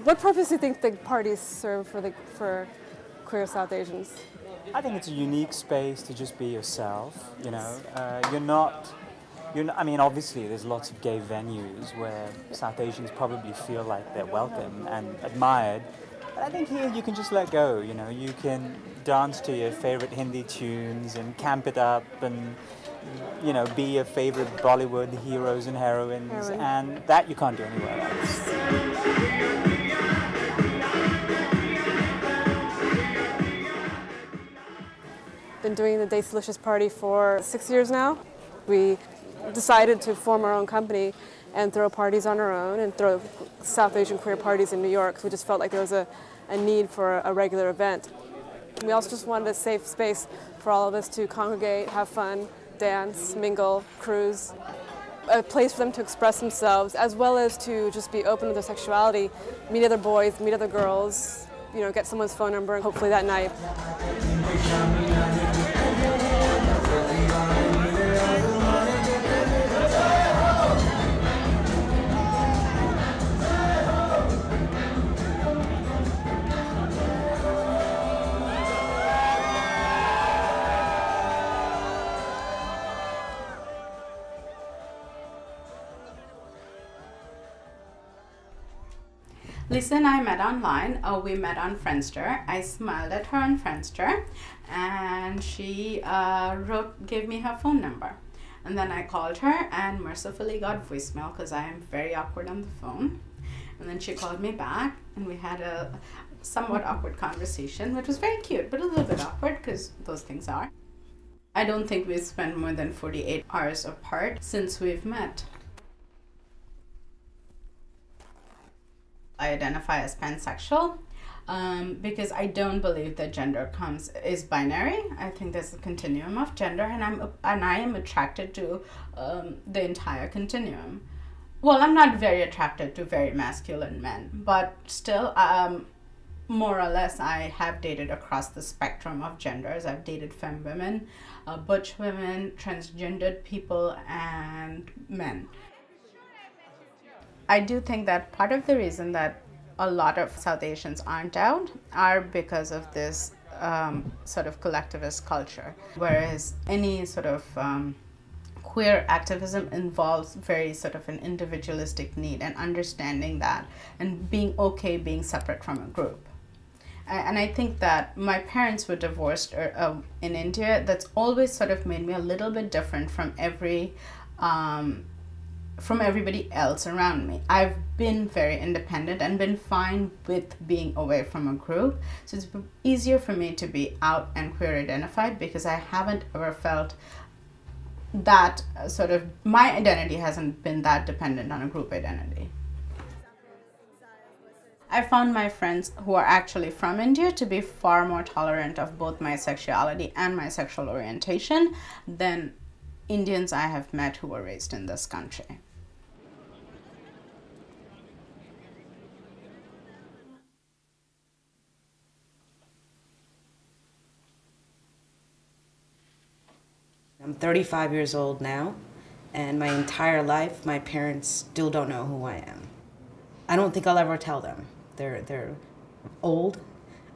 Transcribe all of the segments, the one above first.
What purpose do you think the parties serve for queer South Asians? I think it's a unique space to just be yourself, you know. I mean, obviously there's lots of gay venues where South Asians probably feel like they're welcome and admired, but I think here you can just let go, you know. You can dance to your favorite Hindi tunes and camp it up and, you know, be your favorite Bollywood heroes and heroines, and that you can't do anywhere else. Been doing the Dates Delicious party for 6 years now. We decided to form our own company and throw parties on our own and throw South Asian queer parties in New York. So we just felt like there was a need for a regular event. We also just wanted a safe space for all of us to congregate, have fun, dance, mingle, cruise. A place for them to express themselves, as well as to just be open to their sexuality, meet other boys, meet other girls, you know, get someone's phone number, and hopefully that night. Lisa and I met online. We met on Friendster. I smiled at her on Friendster, and she gave me her phone number. And then I called her and mercifully got voicemail because I am very awkward on the phone. And then she called me back and we had a somewhat awkward conversation, which was very cute, but a little bit awkward because those things are. I don't think we've spent more than 48 hours apart since we've met. I identify as pansexual because I don't believe that gender is binary. I think there's a continuum of gender, and I am attracted to the entire continuum. Well, I'm not very attracted to very masculine men, but still, more or less, I have dated across the spectrum of genders. I've dated femme women, butch women, transgendered people, and men. I do think that part of the reason that a lot of South Asians aren't out are because of this sort of collectivist culture, whereas any sort of queer activism involves very sort of an individualistic need and understanding that and being okay being separate from a group. And I think that my parents were divorced in India. That's always sort of made me a little bit different from everybody else around me. I've been very independent and been fine with being away from a group. So it's easier for me to be out and queer identified because I haven't ever felt that my identity hasn't been that dependent on a group identity. I found my friends who are actually from India to be far more tolerant of both my sexuality and my sexual orientation than Indians I have met who were raised in this country. I'm 35 years old now, and my entire life, my parents still don't know who I am. I don't think I'll ever tell them. They're old.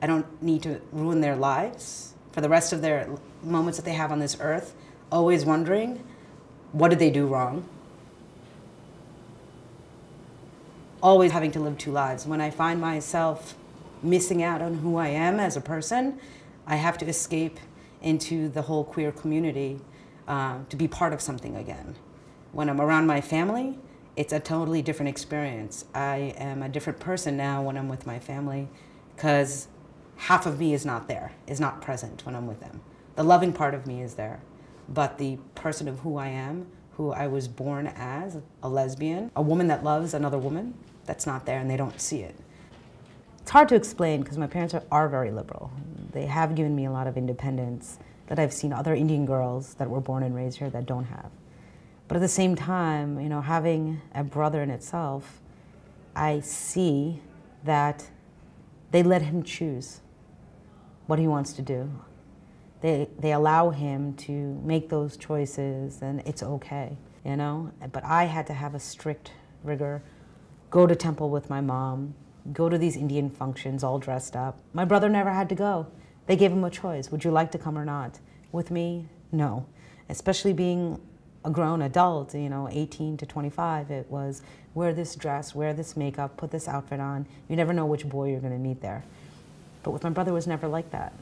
I don't need to ruin their lives for the rest of their moments that they have on this earth, always wondering, what did they do wrong? Always having to live two lives. When I find myself missing out on who I am as a person, I have to escape into the whole queer community to be part of something again. When I'm around my family, it's a totally different experience. I am a different person now when I'm with my family because half of me is not there, is not present when I'm with them. The loving part of me is there, but the person of who I am, who I was born as, a lesbian, a woman that loves another woman, that's not there and they don't see it. It's hard to explain because my parents are very liberal. They have given me a lot of independence that I've seen other Indian girls that were born and raised here that don't have. But at the same time, you know, having a brother in itself, I see that they let him choose what he wants to do. They allow him to make those choices and it's okay, you know? But I had to have a strict rigor, go to temple with my mom, go to these Indian functions all dressed up. My brother never had to go. They gave him a choice. Would you like to come or not? With me, no. Especially being a grown adult, 18 to 25, it was wear this dress, wear this makeup, put this outfit on. You never know which boy you're going to meet there. But with my brother, it was never like that.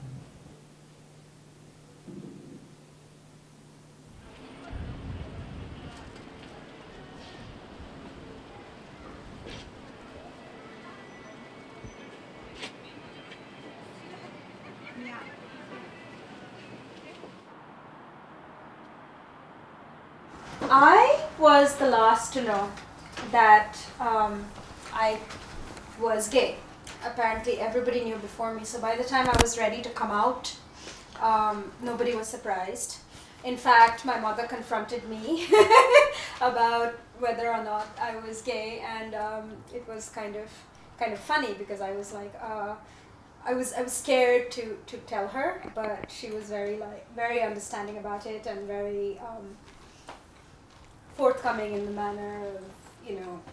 I was the last to know that I was gay. Apparently everybody knew before me, so by the time I was ready to come out, nobody was surprised. In fact, my mother confronted me about whether or not I was gay, and it was kind of funny because I was like, I was scared to tell her, but she was very understanding about it and very forthcoming in the manner of,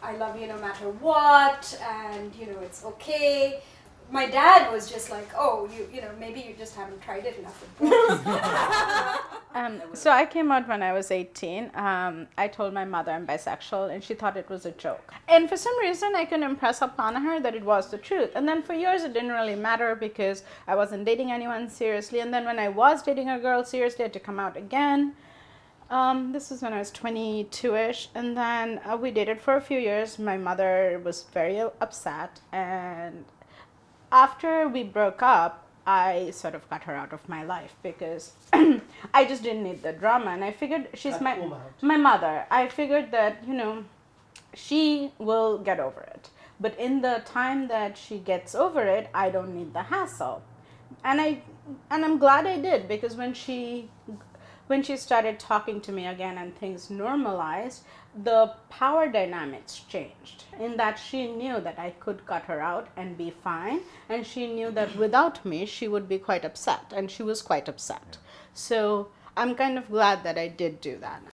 I love you no matter what, and it's okay. My dad was just like, oh, maybe you just haven't tried it enough with boys. So I came out when I was 18. I told my mother I'm bisexual, and she thought it was a joke. And for some reason, I couldn't impress upon her that it was the truth. And then for years, it didn't really matter because I wasn't dating anyone seriously. And then when I was dating a girl seriously, I had to come out again. This was when I was 22-ish, and then we dated for a few years. My mother was very upset, and after we broke up, I sort of cut her out of my life because I just didn't need the drama, and I figured she's my mother. I figured that, she will get over it, but in the time that she gets over it, I don't need the hassle. And I'm glad I did, because when she started talking to me again and things normalized, the power dynamics changed in that she knew that I could cut her out and be fine, and she knew that without me she would be quite upset, and she was quite upset. So I'm kind of glad that I did do that.